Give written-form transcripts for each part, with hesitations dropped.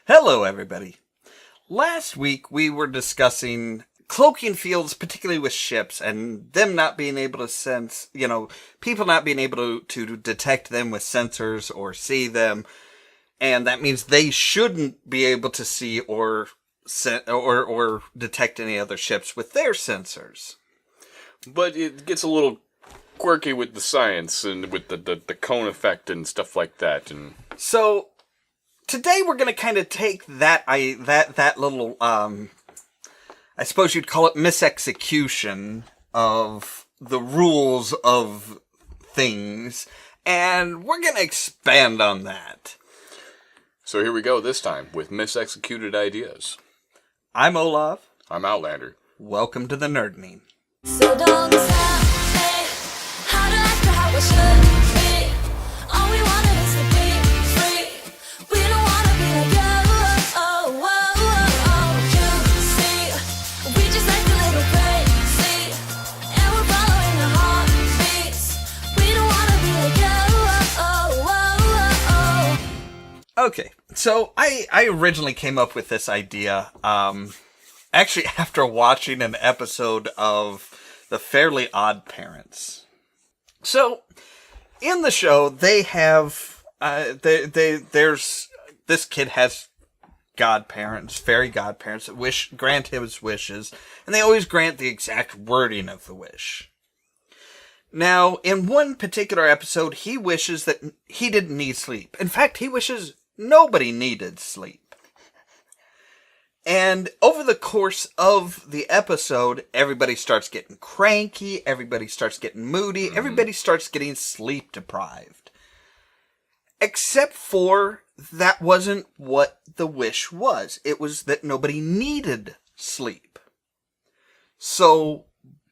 Hello, everybody. Last week, we were discussing cloaking fields, particularly with ships, and them not being able to sense, people not being able to detect them with sensors or see them. And that means they shouldn't be able to see or detect any other ships with their sensors. But it gets a little quirky with the science and with the cone effect and stuff like that. And so today we're going to kind of take that little, I suppose you'd call it misexecution of the rules of things, and we're going to expand on that. So here we go this time with Misexecuted Ideas. I'm Ollamh. I'm Outlander. Welcome to the Nerdening. So don't tell me how to act or how it should be. All we wanted is to be free. We don't wanna be like you. You see, we just act a little crazy, and we're following our heartbeats. We don't wanna be like you. Okay, so I originally came up with this idea, actually after watching an episode of The Fairly Odd Parents. So, in the show, they have, there's, this kid has godparents, fairy godparents that grant him his wishes, and they always grant the exact wording of the wish. Now, in one particular episode, he wishes that he didn't need sleep. In fact, he wishes nobody needed sleep. And over the course of the episode, everybody starts getting cranky, everybody starts getting moody, everybody starts getting sleep deprived. Except for that wasn't what the wish was. It was that nobody needed sleep. So,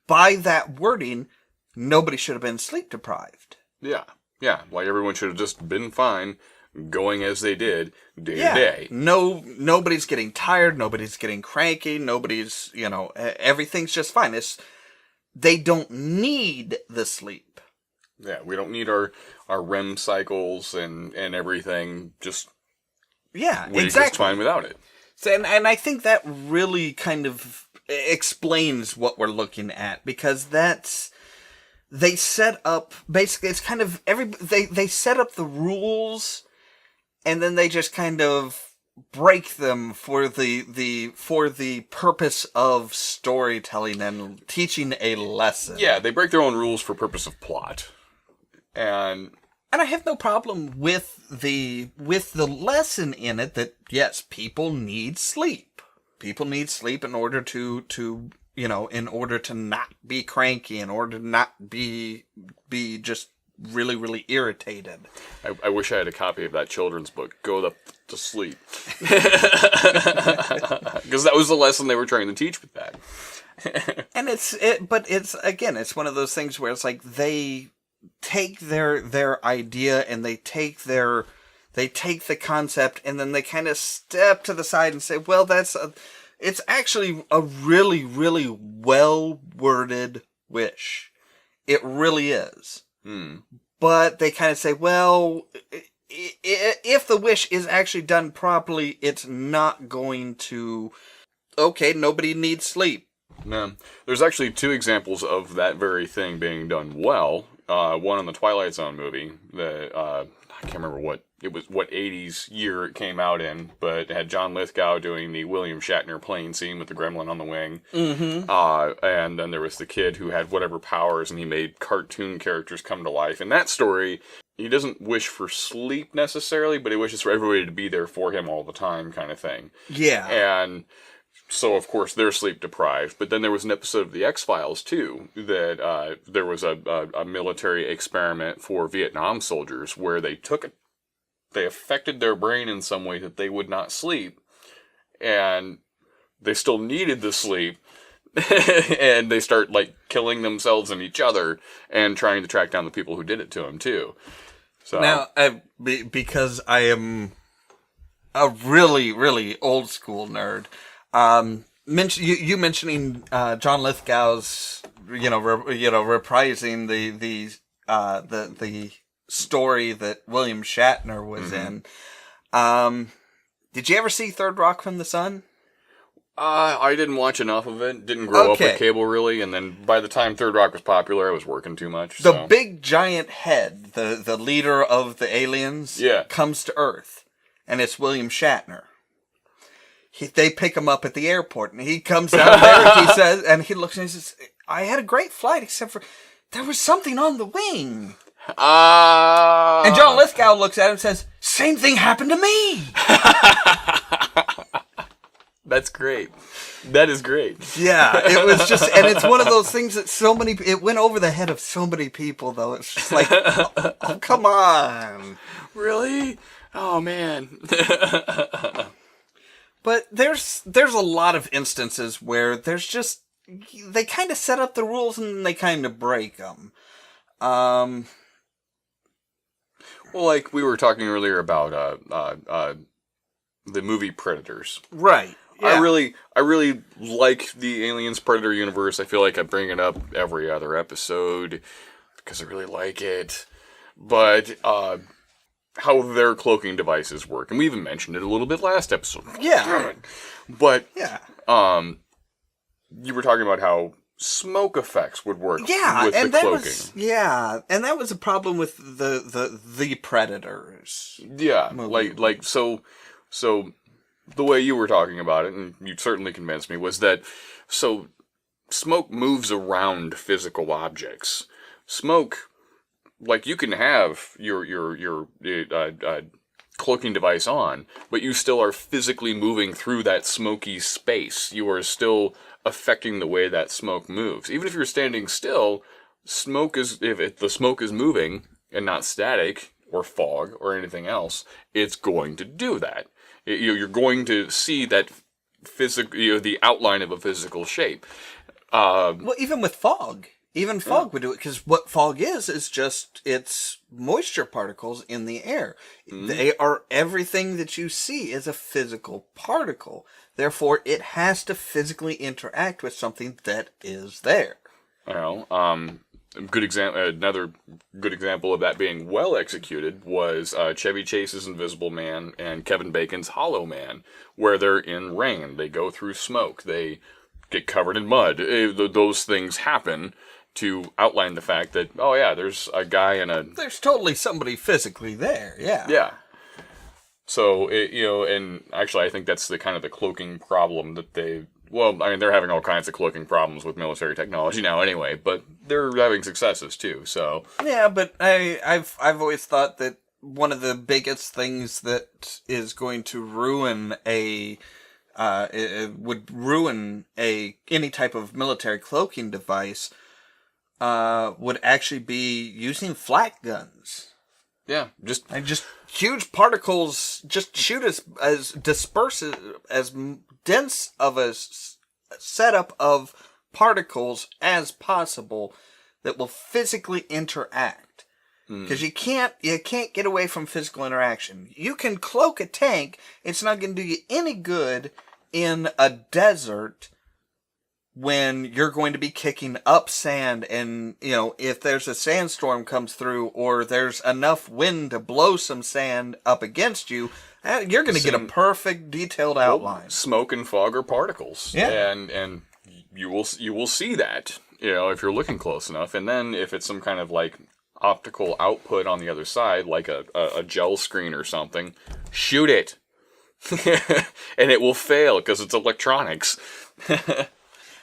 by that wording, nobody should have been sleep deprived. Yeah. Like everyone should have just been fine, going as they did day to day. Nobody's getting tired, nobody's getting cranky, nobody's, everything's just fine. They don't need the sleep. Yeah, we don't need our REM cycles and everything. We're just fine without it. So, and I think that really kind of explains what we're looking at, because they set up, basically it's kind of, they set up the rules, and then they just kind of break them for the purpose of storytelling and teaching a lesson. Yeah, they break their own rules for purpose of plot. And I have no problem with the lesson in it that, yes, people need sleep. People need sleep in order to in order to not be cranky, in order to not be just really, really irritated. I wish I had a copy of that children's book, Go to Sleep. Because that was the lesson they were trying to teach with that. And it's one of those things where it's like they take their idea and they take the concept, and then they kind of step to the side and say, well, it's actually a really, really well-worded wish. It really is. But they kind of say, well, if the wish is actually done properly, it's not going to, okay, nobody needs sleep. No. There's actually two examples of that very thing being done well. One in the Twilight Zone movie, I can't remember what 80s year it came out in, but it had John Lithgow doing the William Shatner plane scene with the gremlin on the wing. Mm-hmm. And then there was the kid who had whatever powers, and he made cartoon characters come to life. In that story, he doesn't wish for sleep necessarily, but he wishes for everybody to be there for him all the time, kind of thing. Yeah. And so, of course, they're sleep deprived. But then there was an episode of The X-Files, too, that there was a military experiment for Vietnam soldiers where they affected their brain in some way that they would not sleep. And they still needed the sleep. And they start, killing themselves and each other and trying to track down the people who did it to them, too. So now, because I am a really, really old school nerd, you mentioning John Lithgow's, reprising the story that William Shatner was in. Did you ever see Third Rock from the Sun? I didn't watch enough of it. Didn't grow up with cable, really. And then by the time Third Rock was popular, I was working too much. The big giant head, the leader of the aliens, comes to Earth. And it's William Shatner. They pick him up at the airport. And he comes down there, he says, and he looks and he says, I had a great flight, except for there was something on the wing. And John Lithgow looks at him and says, same thing happened to me. That's great. That is great. Yeah, it was just, and it's one of those things that it went over the head of so many people, though. It's just like, oh come on. Really? Oh, man. But there's a lot of instances where they kind of set up the rules and they kind of break them. Well, like we were talking earlier about the movie Predators. Right. Yeah. I really like the Aliens Predator universe. I feel like I bring it up every other episode because I really like it. But how their cloaking devices work, and we even mentioned it a little bit last episode. Yeah. But you were talking about how smoke effects would work with the cloaking. And that was a problem with the Predators. Yeah, like so the way you were talking about it, and you certainly convinced me, was that so smoke moves around physical objects. Smoke, like you can have your cloaking device on, but you still are physically moving through that smoky space. You are still affecting the way that smoke moves. Even if you're standing still, if the smoke is moving and not static or fog or anything else, it's going to do that. You're going to see that the outline of a physical shape. Well, even with fog. Even fog would do it, because what fog is just, it's moisture particles in the air. They are, everything that you see is a physical particle. Therefore, it has to physically interact with something that is there. Well, another good example of that being well executed was Chevy Chase's Invisible Man and Kevin Bacon's Hollow Man, where they're in rain. They go through smoke. They get covered in mud. Those things happen to outline the fact that, oh yeah, there's a guy in a... There's totally somebody physically there, yeah. Yeah. So, and actually I think that's the kind of the cloaking problem that they're having all kinds of cloaking problems with military technology now anyway, but they're having successes too, so... Yeah, but I've always thought that one of the biggest things that is going to ruin it would ruin any type of military cloaking device would actually be using flak guns. Yeah, just huge particles just shoot as disperse as dense of a setup of particles as possible that will physically interact. Because you can't get away from physical interaction. You can cloak a tank; it's not going to do you any good in a desert when you're going to be kicking up sand, and if there's a sandstorm comes through or there's enough wind to blow some sand up against you, you're going to get a perfect detailed outline. Smoke and fog are particles, and you will see that if you're looking close enough. And then if it's some kind of like optical output on the other side, like a gel screen or something, shoot it, and it will fail because it's electronics.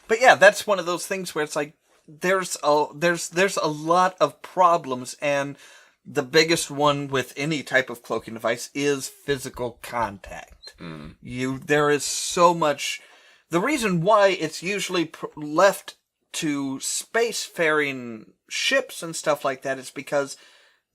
But yeah, that's one of those things where it's like there's a lot of problems, and the biggest one with any type of cloaking device is physical contact. There is so much. The reason why it's usually left to spacefaring ships and stuff like that is because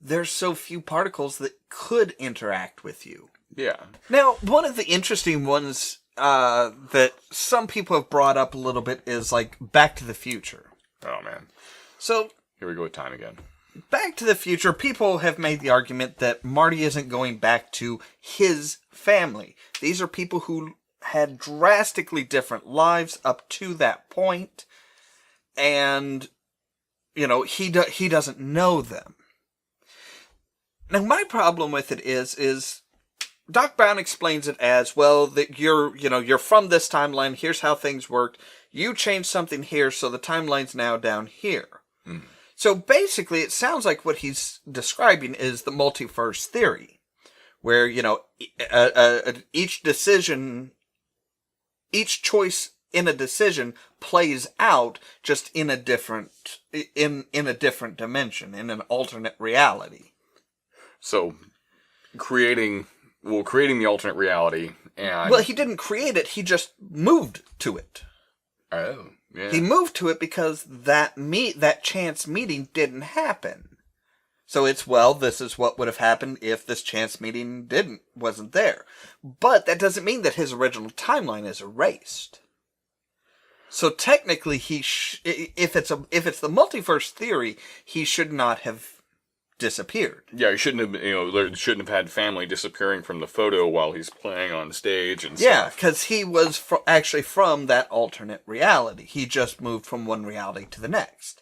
there's so few particles that could interact with you. Yeah. Now, one of the interesting ones that some people have brought up a little bit is like Back to the Future. Oh man. So here we go with time again. Back to the Future, people have made the argument that Marty isn't going back to his family. These are people who had drastically different lives up to that point, and he doesn't know them. Now my problem with it is Doc Brown explains it as, well, that you're from this timeline, here's how things worked, you changed something here, so the timeline's now down here. So basically, it sounds like what he's describing is the multiverse theory, where, each choice in a decision plays out just in a different dimension, in an alternate reality. So, creating the alternate reality, and... Well, he didn't create it, he just moved to it. Oh, yeah. He moved to it because that chance meeting didn't happen. So it's, well, this is what would have happened if this chance meeting wasn't there. But that doesn't mean that his original timeline is erased. So technically, if it's the multiverse theory, he should not have disappeared. Yeah, he shouldn't have had family disappearing from the photo while he's playing on stage and stuff. Yeah, because he was actually from that alternate reality. He just moved from one reality to the next.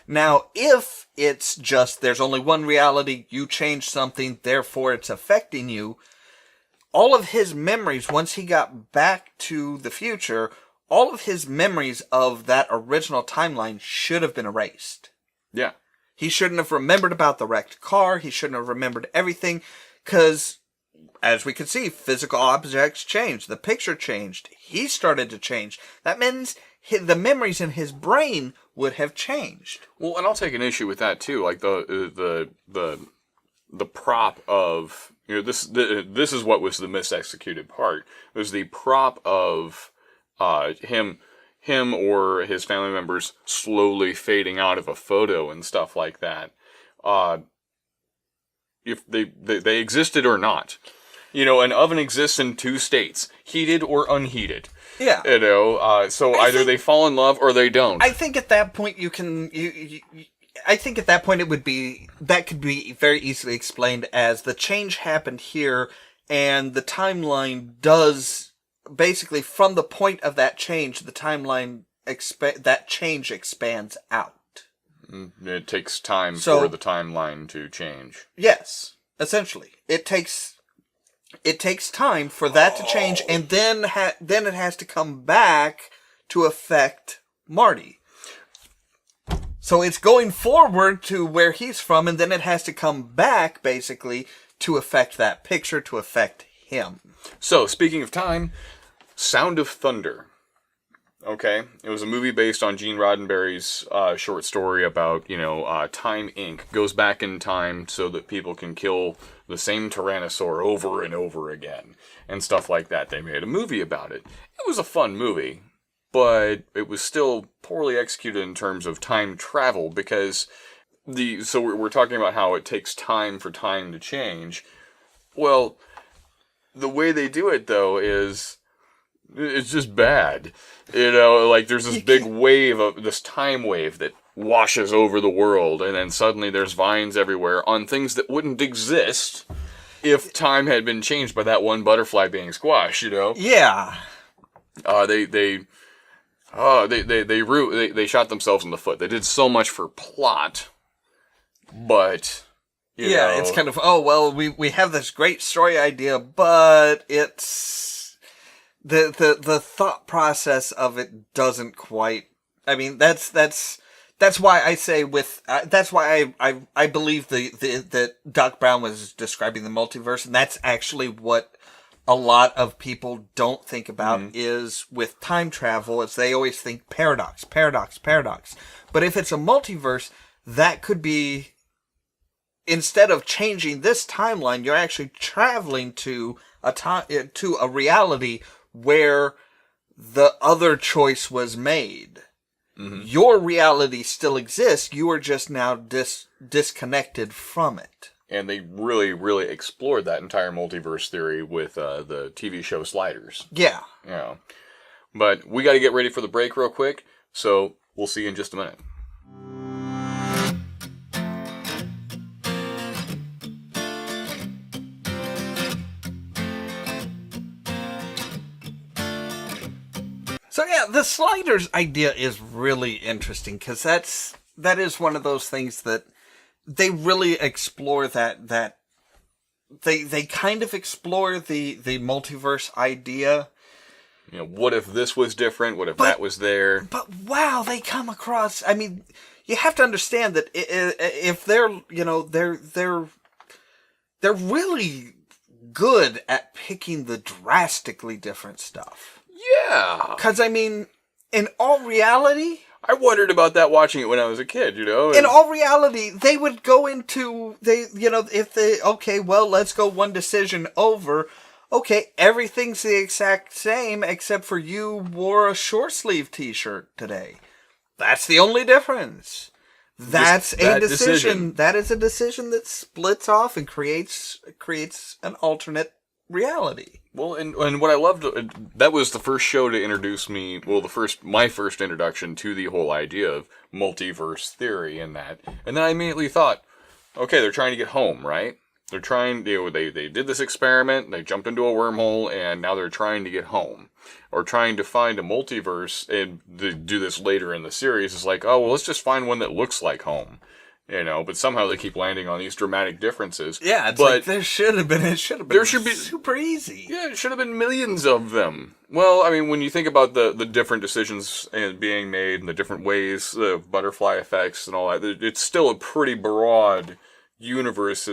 Now, if it's just there's only one reality, you change something, therefore it's affecting you, all of his memories, once he got back to the future, all of his memories of that original timeline should have been erased. Yeah. He shouldn't have remembered about the wrecked car. He shouldn't have remembered everything. Because, as we can see, physical objects changed. The picture changed. He started to change. That means the memories in his brain would have changed. Well, and I'll take an issue with that, too. Like, the prop of... this is what was the misexecuted part. It was the prop of him or his family members slowly fading out of a photo and stuff like that. If they existed or not. An oven exists in two states, heated or unheated. Yeah. So either they fall in love or they don't. I think at that point I think at that point that could be very easily explained as the change happened here and the timeline does... Basically, from the point of that change, the timeline that change expands out. It takes time for the timeline to change. Yes, essentially, it takes time for that to change, and then it has to come back to affect Marty. So it's going forward to where he's from, and then it has to come back basically to affect that picture, to affect him. So, speaking of time, Sound of Thunder. Okay? It was a movie based on Gene Roddenberry's short story about, Time Inc. Goes back in time so that people can kill the same Tyrannosaur over and over again. And stuff like that. They made a movie about it. It was a fun movie. But it was still poorly executed in terms of time travel because so we're talking about how it takes time for time to change. Well, the way they do it, though, is... It's just bad. There's this big wave this time wave that washes over the world, and then suddenly there's vines everywhere on things that wouldn't exist if time had been changed by that one butterfly being squashed, Yeah. They shot themselves in the foot. They did so much for plot, but... It's kind of, we have this great story idea, but it's... The thought process of it doesn't quite... I mean, that's why I say that's why I believe that Doc Brown was describing the multiverse, and that's actually what a lot of people don't think about is with time travel, is they always think paradox. But if it's a multiverse, that could be... Instead of changing this timeline, you're actually traveling to a reality where the other choice was made. Mm-hmm. Your reality still exists. You are just now disconnected from it. And they really, really explored that entire multiverse theory with the TV show Sliders. Yeah. Yeah. But we got to get ready for the break real quick, so we'll see you in just a minute. So yeah, the Sliders idea is really interesting because that is one of those things that they really explore that they kind of explore the multiverse idea. You know, what if this was different? What if that was there? But wow, they come across. I mean, you have to understand that if they're, you know, they're really good at picking the drastically different stuff. Yeah. Because I mean, in all reality, I wondered about that watching it when I was a kid, you know? in all reality, they would go into, okay, well, let's go one decision over. Okay, everything's the exact same except for you wore a short sleeve t-shirt today. That's the only difference. That's a decision. That is a decision that splits off and creates an alternate reality. Well, and what I loved, that was the first show to introduce me, well, my first introduction to the whole idea of multiverse theory and that. And then I immediately thought, okay, they're trying to get home, right? They're trying, they did this experiment, they jumped into a wormhole, and now they're trying to get home. Or trying to find a multiverse, and to do this later in the series, is like, oh, well, let's just find one that looks like home. You know, but somehow they keep landing on these dramatic differences. Yeah, it's like it should have been super easy. Yeah, it should have been millions of them. Well, I mean, when you think about the different decisions being made and the different ways, the butterfly effects and all that, it's still a pretty broad universe,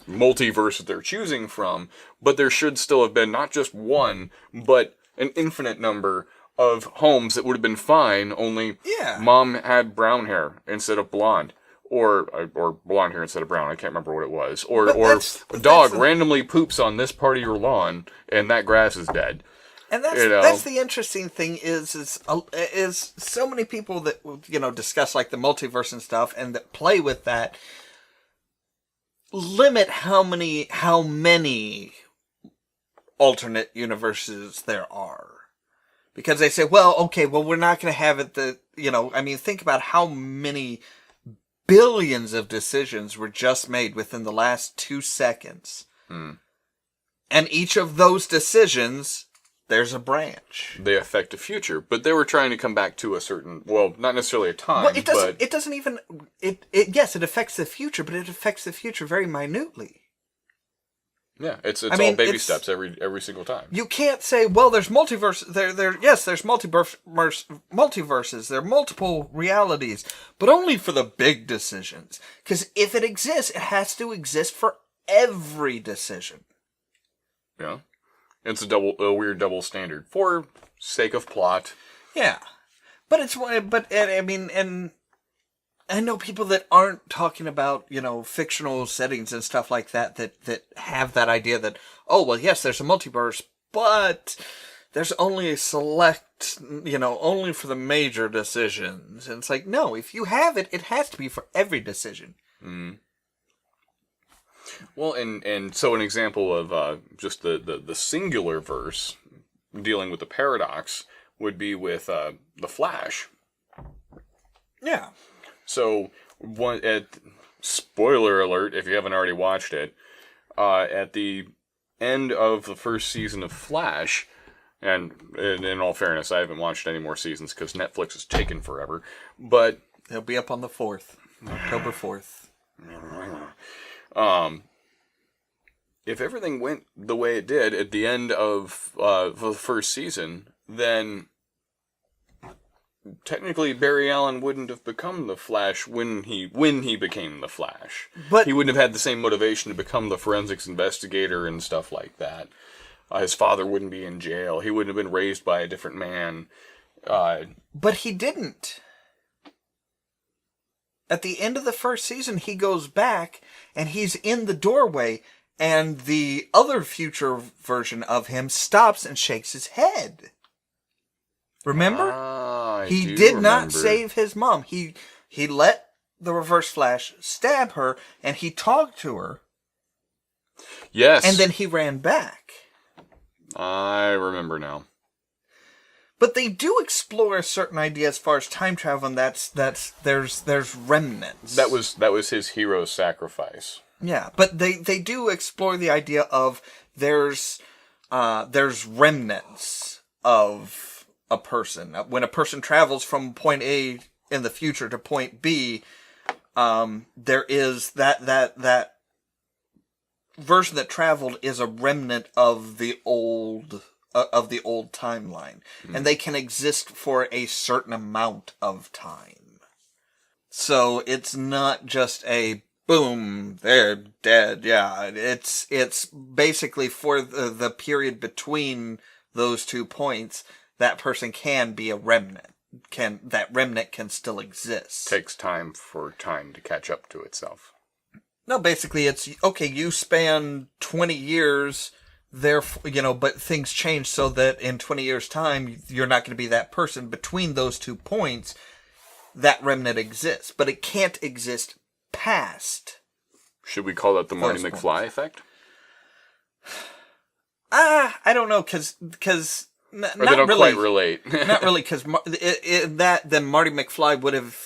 multiverse that they're choosing from, but there should still have been not just one, but an infinite number of homes that would have been fine, only mom had brown hair instead of blonde. Or blonde hair instead of brown. I can't remember what it was. Or a dog randomly poops on this part of your lawn, and that grass is dead. And that's the interesting thing is so many people that, you know, discuss like the multiverse and stuff and that play with that limit how many alternate universes there are. Because they say, well, we're not going to have it that, you know, I mean, think about how many billions of decisions were just made within the last 2 seconds. And each of those decisions, there's a branch. They affect the future, but they were trying to come back to a certain, well, not necessarily a time, well, it doesn't even, yes, it affects the future, but it affects the future very minutely. Yeah, it's all baby steps every single time. You can't say, well, there's multiverse. There's multiverses. There are multiple realities, but only for the big decisions. Because if it exists, it has to exist for every decision. Yeah, it's a weird double standard for sake of plot. Yeah, but I mean, and I know people that aren't talking about, you know, fictional settings and stuff like that have that idea that, oh, well, yes, there's a multiverse, but there's only a select, you know, only for the major decisions. And it's like, no, if you have it, it has to be for every decision. Mm. Well, and so an example of just the singular verse dealing with the paradox would be with The Flash. Yeah. So, spoiler alert, if you haven't already watched it, at the end of the first season of Flash, and in all fairness, I haven't watched any more seasons because Netflix has taken forever, but they'll be up on the 4th, October 4th. If everything went the way it did at the end of the first season, then technically Barry Allen wouldn't have become the Flash when he became the Flash. But he wouldn't have had the same motivation to become the forensics investigator and stuff like that. His father wouldn't be in jail. He wouldn't have been raised by a different man. But he didn't. At the end of the first season, he goes back and he's in the doorway, and the other future version of him stops and shakes his head. Remember? He did not save his mom. He let the Reverse Flash stab her, and he talked to her. Yes. And then he ran back. I remember now. But they do explore a certain idea as far as time travel, and there's remnants. That was his hero sacrifice. Yeah, but they do explore the idea of there's remnants of a person. When a person travels from point A in the future to point B, there is that version that traveled is a remnant of the old timeline, and they can exist for a certain amount of time. So it's not just a boom, they're dead. Yeah, it's basically for the period between those 2 points, that person can be a remnant. That remnant can still exist. Takes time for time to catch up to itself. No, basically it's, okay, you span 20 years, therefore, but things change so that in 20 years' time, you're not going to be that person. Between those 2 points, that remnant exists, but it can't exist past. Should we call that the Marty Those McFly effect? I don't know, because Or they don't quite relate. Not really, because then Marty McFly would have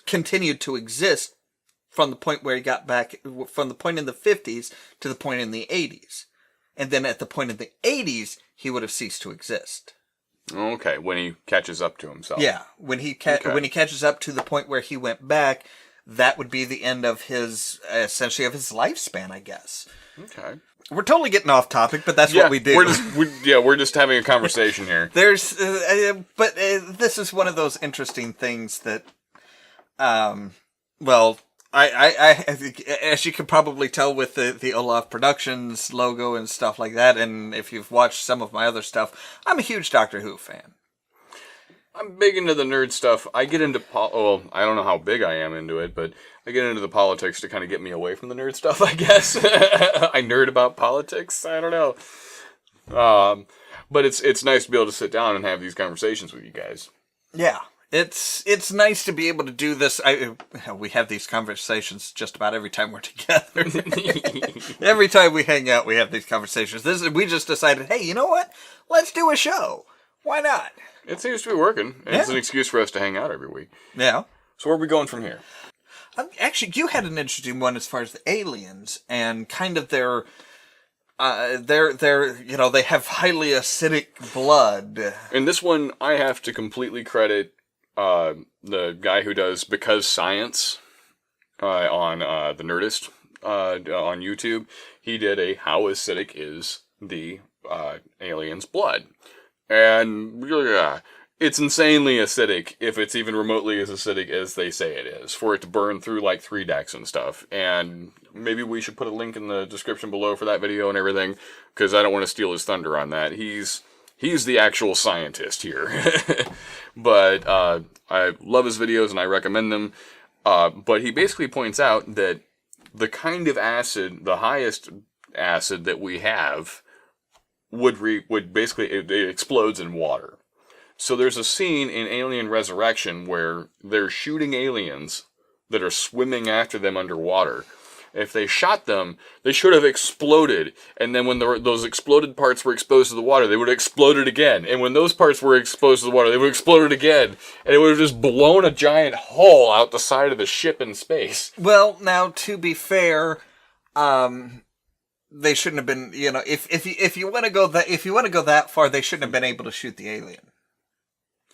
continued to exist from the point where he got back, from the point in the 50s to the point in the 80s. And then at the point in the 80s, he would have ceased to exist. Okay, when he catches up to himself. Yeah, when he catches up to the point where he went back, that would be the end of his, essentially of his lifespan, I guess. Okay. We're totally getting off topic, but that's what we do. We're just having a conversation here. But this is one of those interesting things that, well, I as you can probably tell with the Ollamh Productions logo and stuff like that, and if you've watched some of my other stuff, I'm a huge Doctor Who fan. I'm big into the nerd stuff. I get into I don't know how big I am into it, but I get into the politics to kind of get me away from the nerd stuff, I guess. I nerd about politics. I don't know. But it's nice to be able to sit down and have these conversations with you guys. Yeah. It's nice to be able to do this. We have these conversations just about every time we're together. Every time we hang out, we have these conversations. We just decided, hey, you know what? Let's do a show. Why not? It seems to be working. It's an excuse for us to hang out every week. Yeah. So where are we going from here? Actually, you had an interesting one as far as the aliens and kind of their they have highly acidic blood. In this one, I have to completely credit the guy who does Because Science on the Nerdist on YouTube. He did a How Acidic is the alien's blood. And it's insanely acidic if it's even remotely as acidic as they say it is, for it to burn through like 3 decks and stuff. And maybe we should put a link in the description below for that video and everything, because I don't want to steal his thunder on that. He's the actual scientist here. But I love his videos and I recommend them. But he basically points out that the kind of acid, the highest acid that we have, would basically, it explodes in water. So there's a scene in Alien Resurrection where they're shooting aliens that are swimming after them underwater. If they shot them, they should have exploded. And then when those exploded parts were exposed to the water, they would have exploded again. And when those parts were exposed to the water, they would have exploded again. And it would have just blown a giant hole out the side of the ship in space. Well, now, to be fair, they shouldn't have been, if you want to go that far, they shouldn't have been able to shoot the alien.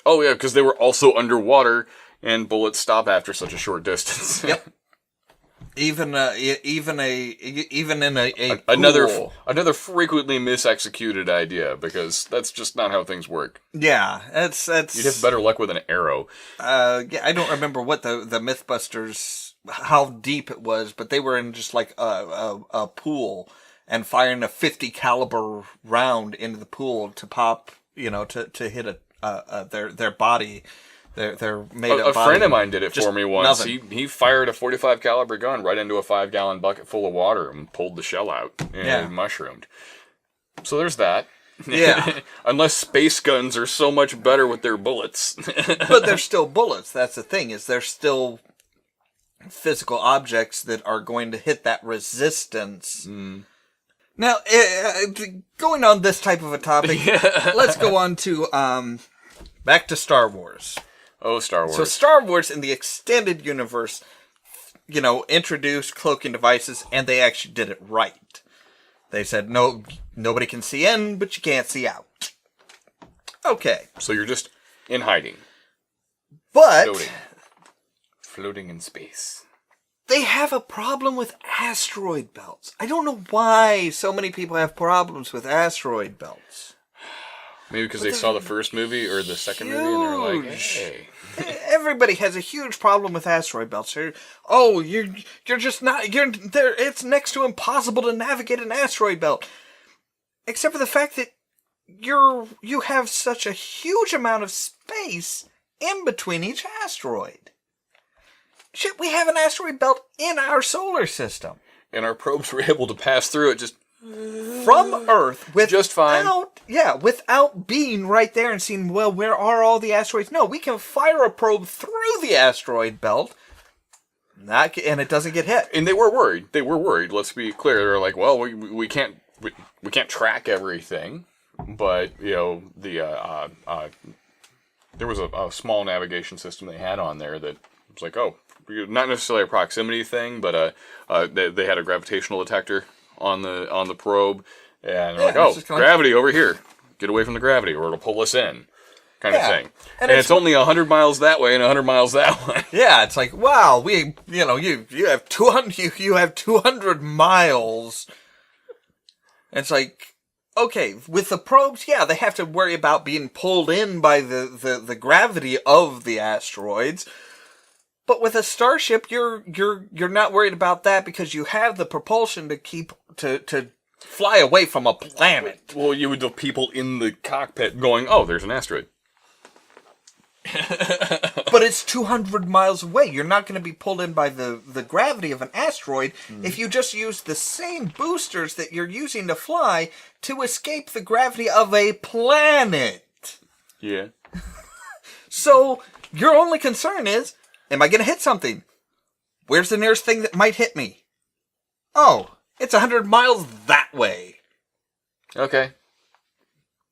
Oh yeah, because they were also underwater, and bullets stop after such a short distance. Yep. Even in a another pool. another frequently misexecuted idea, because that's just not how things work. Yeah, that's You'd have better luck with an arrow. Yeah, I don't remember what the Mythbusters, how deep it was, but they were in just like a pool and firing a .50 caliber round into the pool to pop, to hit their body. They're made a body. friend of mine did it for me once. Nothing. He fired a .45 caliber gun right into a 5-gallon bucket full of water and pulled the shell out and mushroomed. So there's that. Yeah. Unless space guns are so much better with their bullets. But they're still bullets. That's the thing, is they're still physical objects that are going to hit that resistance. Mm. Now, going on this type of a topic, let's go on to back to Star Wars. Oh, Star Wars. So Star Wars in the extended universe, introduced cloaking devices, and they actually did it right. They said, no, nobody can see in, but you can't see out. Okay. So you're just in hiding. But Floating in space. they have a problem with asteroid belts. I don't know why so many people have problems with asteroid belts. Maybe because they saw the first movie or the second movie and they're like, hey. Everybody has a huge problem with asteroid belts. Oh, you're just not, you're there. It's next to impossible to navigate an asteroid belt. Except for the fact that you have such a huge amount of space in between each asteroid. Shit, we have an asteroid belt in our solar system. And our probes were able to pass through it just from Earth with just fine. Without being right there and seeing, well, where are all the asteroids? No, we can fire a probe through the asteroid belt, and it doesn't get hit. And they were worried. Let's be clear. They're like, well, we can't track everything, but there was a small navigation system they had on there that was like, oh, not necessarily a proximity thing, but they had a gravitational detector on the probe, and they're like, oh, gravity over here. Get away from the gravity, or it'll pull us in, kind of thing. And it's only 100 miles that way and 100 miles that way. Yeah, it's like, wow, you have 200 miles. It's like, okay, with the probes, yeah, they have to worry about being pulled in by the gravity of the asteroids. But with a starship, you're not worried about that because you have the propulsion to fly away from a planet. Well, you would have people in the cockpit going, "Oh, there's an asteroid." But it's 200 miles away. You're not going to be pulled in by the gravity of an asteroid if you just use the same boosters that you're using to fly to escape the gravity of a planet. Yeah. So your only concern is, am I going to hit something? Where's the nearest thing that might hit me? Oh, it's 100 miles that way. Okay.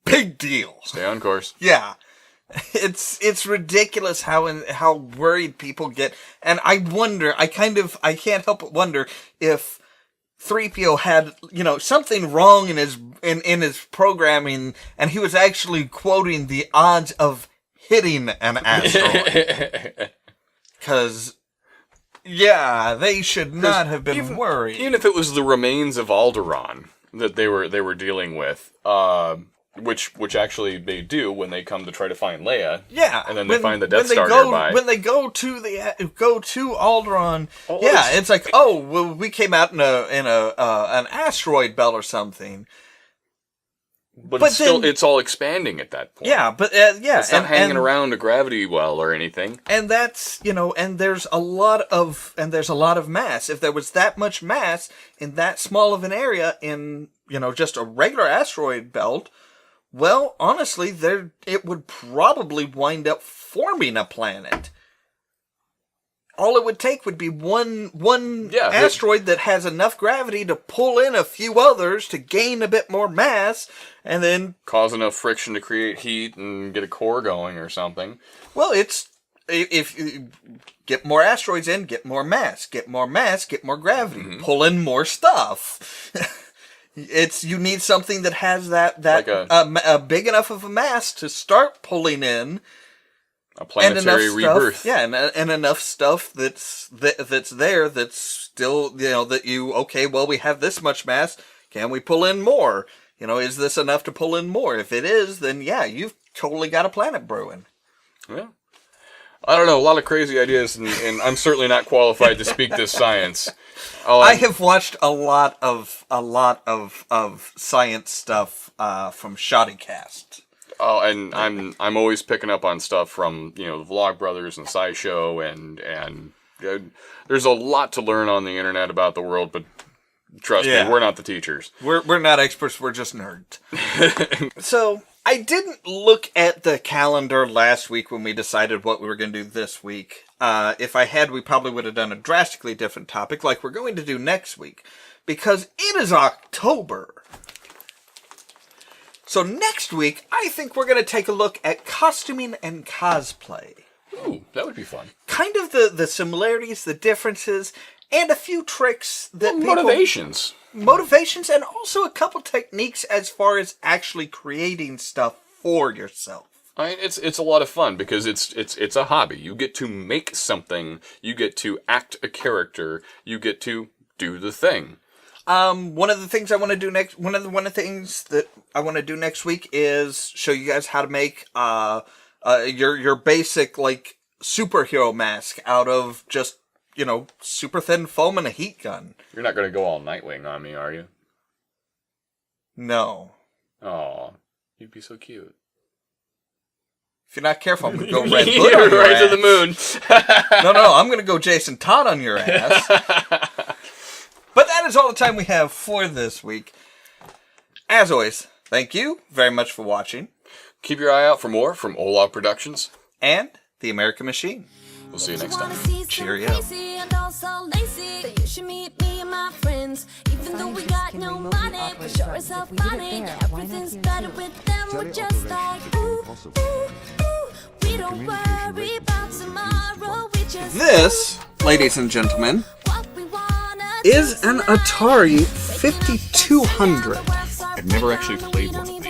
Big deal. Stay on course. Yeah. It's ridiculous how worried people get. And I wonder, I can't help but wonder if 3PO had, something wrong in his programming and he was actually quoting the odds of hitting an asteroid. Because, yeah, they should not have been worried. Even if it was the remains of Alderaan that they were dealing with, which actually they do when they come to try to find Leia. Yeah, and then they find the Death Star nearby. When they go to Alderaan, it's like, oh, well, we came out in an asteroid belt or something. But it's all expanding at that point. Yeah, but it's not hanging around a gravity well or anything. And that's and there's a lot of mass. If there was that much mass in that small of an area in just a regular asteroid belt, well, honestly, it would probably wind up forming a planet. All it would take would be one asteroid that has enough gravity to pull in a few others to gain a bit more mass, and then cause enough friction to create heat and get a core going or something. Well, if you get more asteroids in, get more mass, get more gravity, pull in more stuff. You need something that has that like a big enough of a mass to start pulling in. A planetary rebirth. Stuff, yeah, and enough stuff that's there that's still, well, we have this much mass, can we pull in more? Is this enough to pull in more? If it is, then yeah, you've totally got a planet brewing. Yeah. I don't know, a lot of crazy ideas, and I'm certainly not qualified to speak this science. I have watched a lot of science stuff from Shoddycast. Oh, and I'm always picking up on stuff from the Vlog Brothers and SciShow, and there's a lot to learn on the internet about the world. But trust me, we're not the teachers. We're not experts. We're just nerds. So I didn't look at the calendar last week when we decided what we were going to do this week. If I had, we probably would have done a drastically different topic, like we're going to do next week, because it is October. So next week, I think we're going to take a look at costuming and cosplay. Ooh, that would be fun. Kind of the similarities, the differences, and a few tricks that motivations, and also a couple techniques as far as actually creating stuff for yourself. It's a lot of fun because it's a hobby. You get to make something. You get to act a character. You get to do the thing. One of the things I want to do next, one of the things that I want to do next week is show you guys how to make your basic like superhero mask out of just super thin foam and a heat gun. You're not going to go all Nightwing on me, are you? No. Aw, you'd be so cute. If you're not careful, I'm going to go Red Hood on your right ass. to the moon. No, I'm going to go Jason Todd on your ass. But that is all the time we have for this week. As always, thank you very much for watching. Keep your eye out for more from Ollamh Productions. And The American Machine. We'll see you next time. Cheerio. You should meet me and my friends. Even though we got no money, we're sure as hell funny. Everything's better with them. We're just like, ooh, ooh, ooh. We don't worry about tomorrow. We just This, ladies and gentlemen, what we wanna is an Atari 5200. I've never actually played one of these.